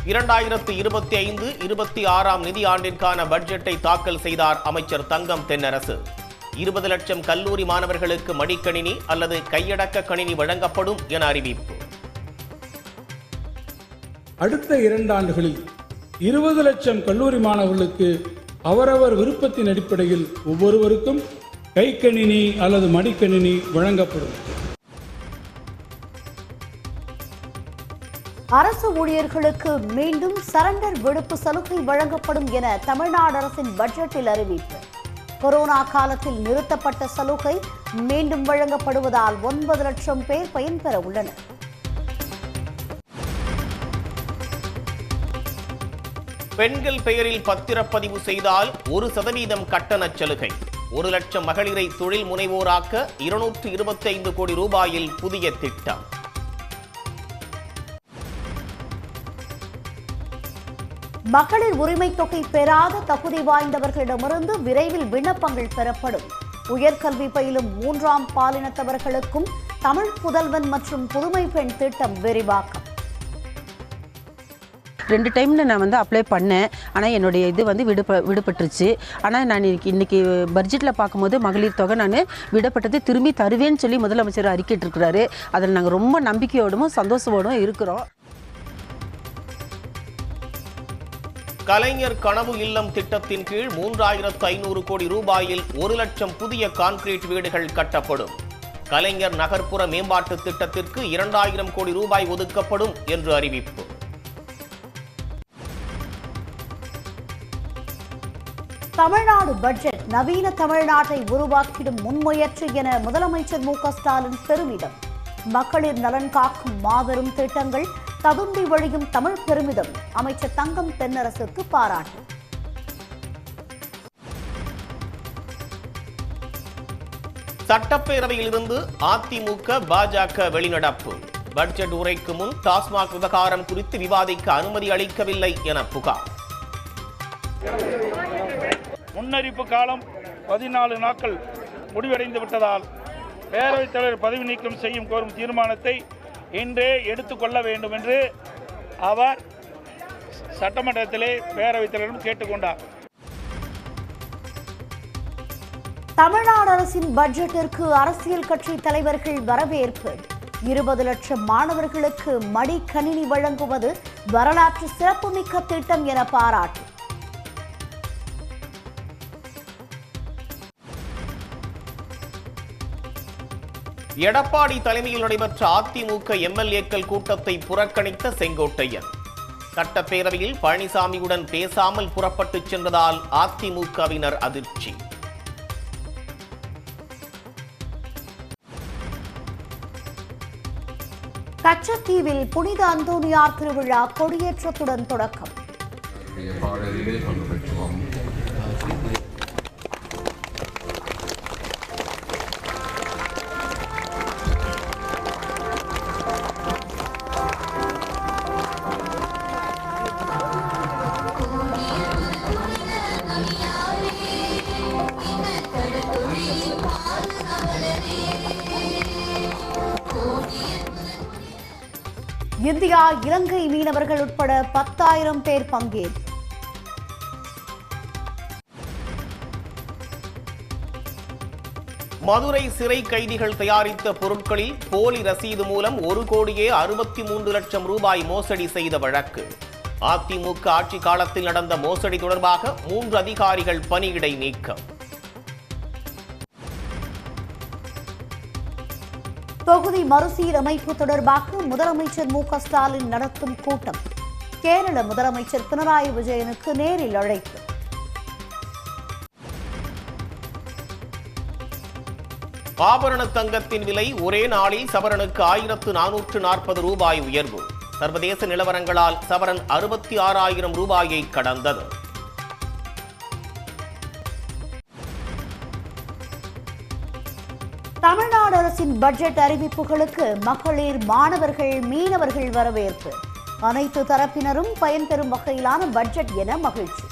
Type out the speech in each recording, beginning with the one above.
2025-26 நிதி ஆண்டிற்கான பட்ஜெட்டை தாக்கல் செய்தார் அமைச்சர் தங்கம் தென்னரசு. 20 லட்சம் கல்லூரி மாணவர்களுக்கு மடிக்கணினி அல்லது கையடக்க கணினி வழங்கப்படும் என அறிவிப்பு. அடுத்த 2 ஆண்டுகளில் 20 லட்சம் கல்லூரி மாணவர்களுக்கு அவரவர் விருப்பத்தின் அடிப்படையில் ஒவ்வொருவருக்கும் கைக்கணினி அல்லது மடிக்கணினி வழங்கப்படும். அரசு ஊழியர்களுக்கு மீண்டும் சரண்டர் விடுப்பு சலுகை வழங்கப்படும் என தமிழ்நாடு அரசின் பட்ஜெட்டில் அறிவிப்பு. கொரோனா காலத்தில் நிறுத்தப்பட்ட சலுகை மீண்டும் வழங்கப்படுவதால் 9 லட்சம் பேர் பயன்பெற உள்ளனர். பெண்கள் பெயரில் பத்திரப்பதிவு செய்தால் 1% கட்டணச் சலுகை. 1 லட்சம் மகளிரை தொழில் முனைவோராக்க 225 கோடி ரூபாயில் புதிய திட்டம். மகளிர் உரிமை தொகை பெறாத தகுதி வாய்ந்தவர்களிடமிருந்து விரைவில் விண்ணப்பங்கள் பெறப்படும். உயர்கல்வி பயிலும் 3ஆம் பாலினத்தவர்களுக்கும் தமிழ் புதல்வன் மற்றும் புதுமை பெண் திட்டம் விரிவாக்கம். 2 டைமில் நான் அப்ளை பண்ணேன். ஆனால் என்னுடைய இது விடுபட்டுருச்சு. ஆனால் நான் இன்னைக்கு பட்ஜெட்டில் பார்க்கும்போது மகளிர் தொகை நான் விடப்பட்டதை திரும்பி தருவேன்னு சொல்லி முதலமைச்சர் அறிக்கையிட்டிருக்கிறாரு. அதில் நாங்கள் ரொம்ப நம்பிக்கையோடும் சந்தோஷத்தோடும் இருக்கிறோம். கலைஞர் கனவு இல்லம் திட்டத்தின் கீழ் 3500 கோடி ரூபாயில் 1 லட்சம் புதிய கான்கிரீட் வீடுகள் கட்டப்படும். கலைஞர் நகர்ப்புற மேம்பாட்டு திட்டத்திற்கு 2000 கோடி ரூபாய் ஒதுக்கப்படும் என்று அறிவிப்பு. தமிழ்நாடு பட்ஜெட் நவீன தமிழ்நாட்டை உருவாக்கிடும் முன்முயற்சி என முதலமைச்சர் மு.க.ஸ்டாலின் பெருமிதம். மகளிர் நலன் காக்கும் மாபெரும் திட்டங்கள் ததும்பி வழியும் தமிழ் பெருமிதம். அமைச்சர் தங்கம் தென்னரசுக்கு பாராட்டு. சட்டப்பேரவையிலிருந்து அதிமுக பாஜக வெளிநடப்பு. பட்ஜெட் உரைக்கு முன் டாஸ்மாக் விவகாரம் குறித்து விவாதிக்க அனுமதி அளிக்கவில்லை என புகார். முன்னறிப்பு காலம் 14 நாட்கள் முடிவடைந்து விட்டதால் பேரவைத் தலைவர் பதவி நீக்கம் செய்யும் கோரும் தீர்மானத்தை இன்றே எடுத்துக்கொள்ள வேண்டும் என்று அவர் சட்டமன்றத்திலே பேரவைத் தலைவரிடம் கேட்டுக்கொண்டார். தமிழ்நாடு அரசின் பட்ஜெட்டிற்கு அரசியல் கட்சி தலைவர்கள் வரவேற்பு. 20 லட்சம் மாணவர்களுக்கு மடிக்கணினி வழங்குவது வரலாற்று சிறப்புமிக்க திட்டம் என பாராட்டு. எடப்பாடி தலைமையில் நடைபெற்ற அதிமுக எம்எல்ஏக்கள் கூட்டத்தை புறக்கணித்த செங்கோட்டையன். சட்டப்பேரவையில் பழனிசாமியுடன் பேசாமல் புறப்பட்டு சென்றதால் அதிமுகவினர் அதிர்ச்சி. கச்சத்தீவில் புனித அந்தோனியார் திருவிழா கொடியேற்றத்துடன் தொடக்கம். இந்தியா இலங்கை மீனவர்கள் உட்பட 10,000 பேர் பங்கேற்பு. மதுரை சிறை கைதிகள் தயாரித்த பொருட்களில் போலி ரசீது மூலம் 1,63 லட்சம் ரூபாய் மோசடி செய்த வழக்கு. அதிமுக ஆட்சி காலத்தில் நடந்த மோசடி தொடர்பாக 3 அதிகாரிகள் பணியிடை நீக்கம். தொகுதி மறுசீரமைப்பு தொடர்பாக முதலமைச்சர் மு.க.ஸ்டாலின் நடத்தும் கூட்டம். கேரள முதலமைச்சர் பினராயி விஜயனுக்கு நேரில் அழைப்பு. ஆபரண தங்கத்தின் விலை ஒரே நாளில் சவரனுக்கு 1440 ரூபாய் உயர்வு. சர்வதேச நிலவரங்களால் சவரன் 66,000 ரூபாயை கடந்தது. தமிழ்நாடு அரசின் பட்ஜெட் அறிவிப்புகளுக்கு மகளிர், மாணவர்கள், மீனவர்கள் வரவேற்பு. அனைத்து தரப்பினரும் பயன்பெறும் வகையிலான பட்ஜெட் என மகிழ்ச்சி.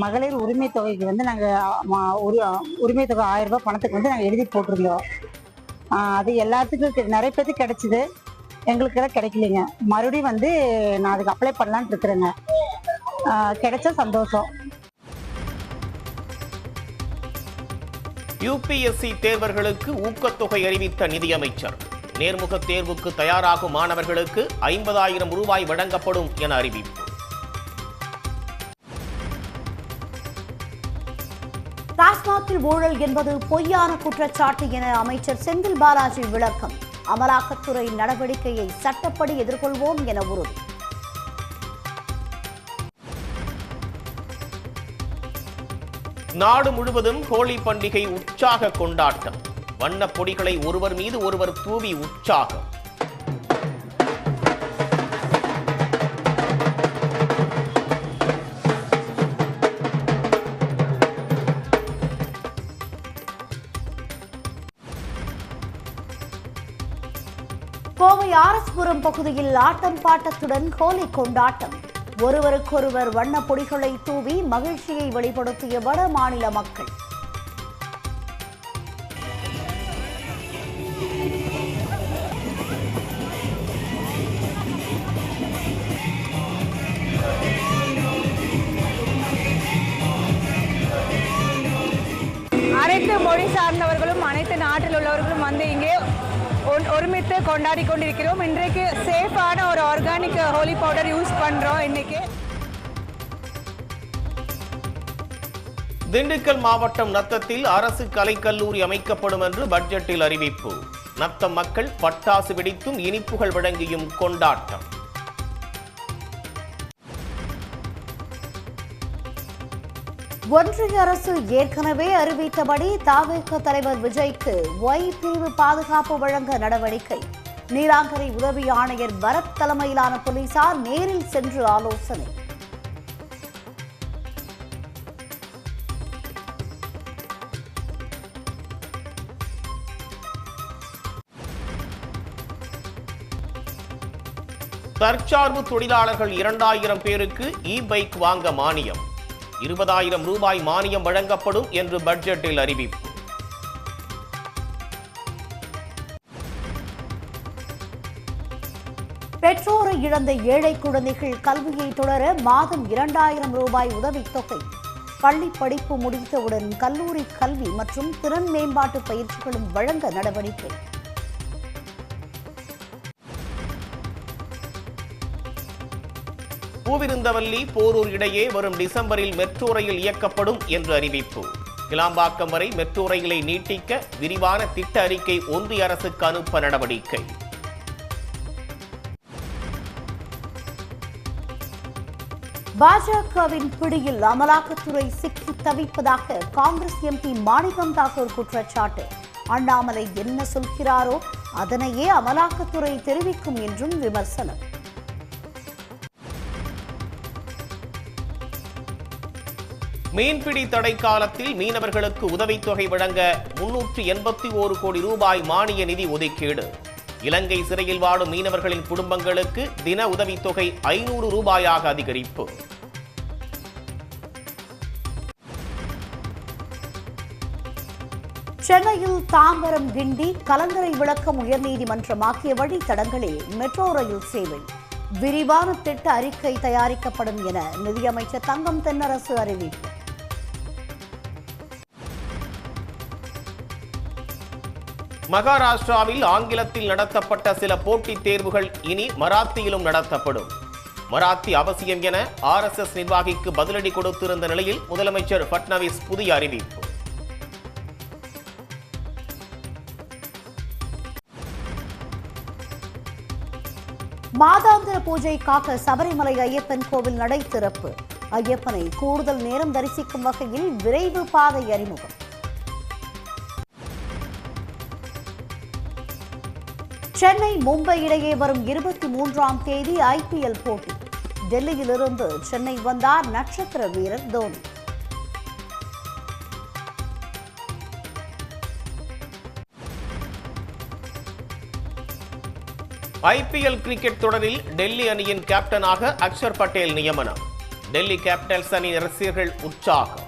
மகளிர் உரிமை தொகைக்கு நாங்கள் உரிமை தொகை 1000 ரூபாய் பணத்துக்கு நாங்கள் எழுதி போட்டிருந்தோம். அது எல்லாத்துக்கும் நிறைய பேருக்கு கிடைச்சிது. எங்களுக்கு எல்லாம் கிடைக்கலைங்க. மறுபடியும் வந்து நான் அதுக்கு அப்ளை பண்ணலான்னு இருக்கிறேங்க. கிடைச்சா சந்தோஷம். யுபிஎஸ்சி தேர்வர்களுக்கு ஊக்கத்தொகை அறிவித்த நிதியமைச்சர். நேர்முக தேர்வுக்கு தயாராகும் மாணவர்களுக்கு 50,000 ரூபாய் வழங்கப்படும் என அறிவிப்பு. டாஸ்மாகில் ஊழல் என்பது பொய்யான குற்றச்சாட்டு என அமைச்சர் செந்தில் பாலாஜி விளக்கம். அமலாக்கத்துறை நடவடிக்கையை சட்டப்படி எதிர்கொள்வோம் என உறுதி. நாடு முழுவதும் ஹோலி பண்டிகை உற்சாக கொண்டாட்டம். வண்ணப் பொடிகளை ஒருவர் மீது ஒருவர் தூவி உற்சாகம். கோவை ஆர்எஸ்புரம் பகுதியில் ஆட்டம் பாட்டத்துடன் ஹோலி கொண்டாட்டம். ஒருவருக்கொருவர் வண்ணப் பொடிகளை தூவி மகிழ்ச்சியை வெளிப்படுத்திய வட மாநில மக்கள். அனைத்து மொழி சார்ந்தவர்களும் அனைத்து நாட்டில் உள்ளவர்களும் வந்து இங்கே ஒருமித்து கொண்டாடி கொண்டிருக்கிறோம். இன்றைக்கு சேஃபான ஒரு ஆர்கானிக் ஹோலி பவுடர் யூஸ் பண்றோம். இன்னைக்கு திண்டுக்கல் மாவட்டம் நத்தத்தில் அரசு கலைக்கல்லூரி அமைக்கப்படும் என்று பட்ஜெட்டில் அறிவிப்பு. நத்தம் மக்கள் பட்டாசு வெடித்தும் இனிப்புகள் வழங்கியும் கொண்டாட்டம். ஒன்றிய அரசு ஏற்கனவே அறிவித்தபடி தவேக தலைவர் விஜய்க்கு ஒய் பிரிவு பாதுகாப்பு வழங்க நடவடிக்கை. நீலாங்கரை உதவி ஆணையர் பரத் தலைமையிலான போலீசார் நேரில் சென்று ஆலோசனை. தற்சார்பு தொழிலாளர்கள் 2000 பேருக்கு இ-பைக் வாங்க மானியம். 20,000 ரூபாய் மானியம் வழங்கப்படும் என்று பட்ஜெட்டில் அறிவிப்பு. பெற்றோரை இழந்த ஏழை குழந்தைகள் கல்வியை தொடர மாதம் 2,000 ரூபாய் உதவித்தொகை. பள்ளி படிப்பு முடித்தவுடன் கல்லூரி கல்வி மற்றும் திறன் மேம்பாட்டு பயிற்சிகளும் வழங்க நடவடிக்கை. பூவிருந்தவல்லி போரூர் இடையே வரும் டிசம்பரில் மெட்ரோ ரயில் இயக்கப்படும் என்று அறிவிப்பு. கிளாம்பாக்கம் வரை மெட்ரோ ரயிலை நீட்டிக்க விரிவான திட்ட அறிக்கை ஒன்றிய அரசுக்கு அனுப்ப நடவடிக்கை. பாஜகவின் பிடியில் அமலாக்கத்துறை சிக்கி தவிப்பதாக காங்கிரஸ் எம்பி மாணிக்கம் தாக்கூர் குற்றச்சாட்டு. அண்ணாமலை என்ன சொல்கிறாரோ அதனையே அமலாக்கத்துறை தெரிவிக்கும் என்றும் விமர்சனம். மீன்பிடி தடை காலத்தில் மீனவர்களுக்கு உதவித்தொகை வழங்க 381 கோடி ரூபாய் மானிய நிதி ஒதுக்கீடு. இலங்கை சிறையில் வாடும் மீனவர்களின் குடும்பங்களுக்கு தின உதவித்தொகை 500 ரூபாயாக அதிகரிப்பு. சென்னையில் தாம்பரம், கிண்டி, கலங்கரை விளக்கம் உயர்நீதிமன்றம் ஆகிய வழித்தடங்களில் மெட்ரோ ரயில் சேவை. விரிவான திட்ட அறிக்கை தயாரிக்கப்படும் என நிதியமைச்சர் தங்கம் தென்னரசு அறிவிப்பு. மகாராஷ்டிராவில் ஆங்கிலத்தில் நடத்தப்பட்ட சில போட்டித் தேர்வுகள் இனி மராத்தியிலும் நடத்தப்படும். மராத்தி அவசியம் என RSS நிர்வாகிக்கு பதிலடி கொடுத்திருந்த நிலையில் முதலமைச்சர் பட்னவிஸ் புதிய அறிவிப்பு. மாதாந்திர பூஜைக்காக சபரிமலை ஐயப்பன் கோவில் நடை திறப்பு. ஐயப்பனை கூடுதல் நேரம் தரிசிக்கும் வகையில் விரைவு பாதை அறிமுகம். சென்னை, மும்பை இடையே வரும் 23ஆம் தேதி IPL போட்டி. டெல்லியிலிருந்து சென்னை வந்தார் நட்சத்திர வீரர் தோனி. IPL கிரிக்கெட் தொடரில் டெல்லி அணியின் கேப்டனாக அக்ஷர் பட்டேல் நியமனம். டெல்லி கேபிட்டல்ஸ் அணி ரசிகர்கள் உற்சாகம்.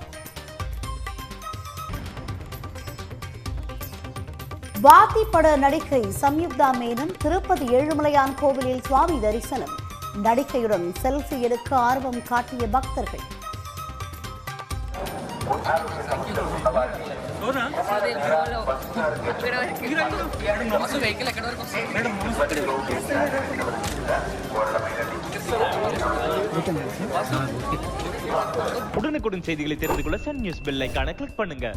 வாத்தி பட நடிகை சம்யுக்தா மேனன் திருப்பதி ஏழுமலையான் கோவிலில் சுவாமி தரிசனம். நடிகையுடன் செல்ஃபி எடுக்க ஆர்வம் காட்டிய பக்தர்கள். உடனுக்குடன் செய்திகளை தெரிந்து கொள்ள சன் நியூஸ் பெல் ஐகானை கிளிக் பண்ணுங்க.